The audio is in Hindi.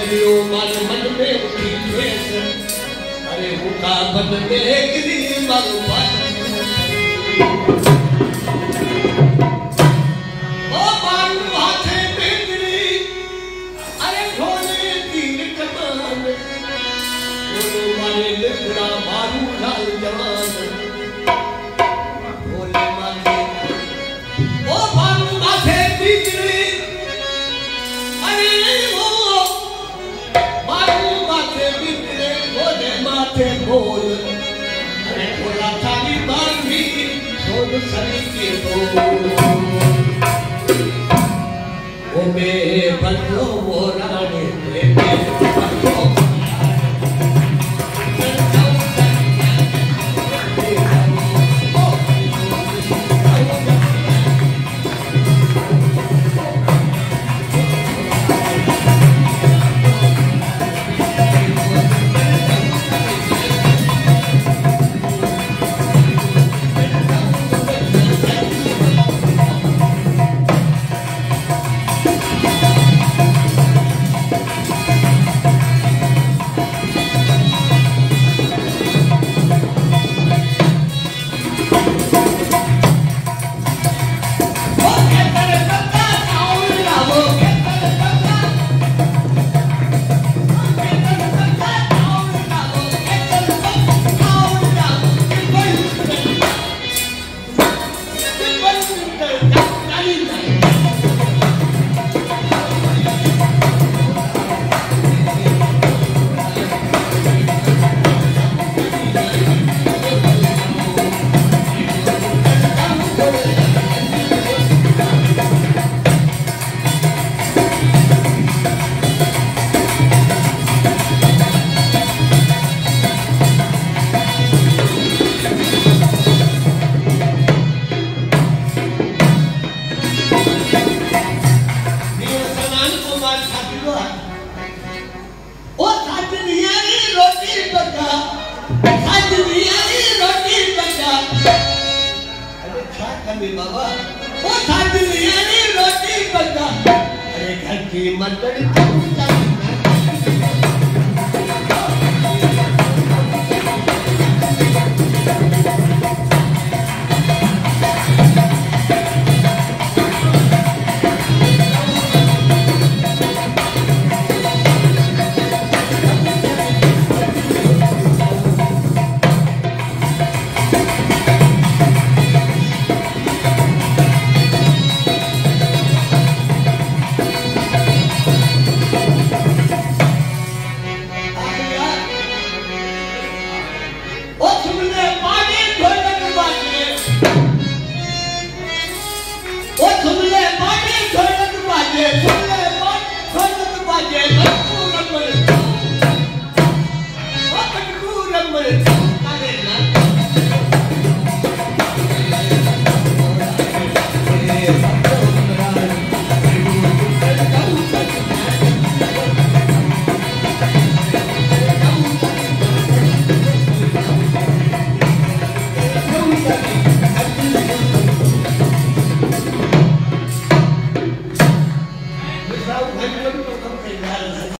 गिरियो मन मन में उठी ठेस अरे उठा बन में गिरी मारो बात ओ बारू हाथे में गिरी अरे ढोले तीन कमान बोलो मारे लिखड़ा बारू लाल जवान ढोले मारे ओ बारू हाथे में गिरी अरे वो बारू हाथे में गिरी ढोले माथे बोल अरे ढोला थाली बांधी सोन सनी के बोल ओ मेरे बंदो वो रानी मेरे बंदो बाबा वो रोटी बचा अरे घर की मटन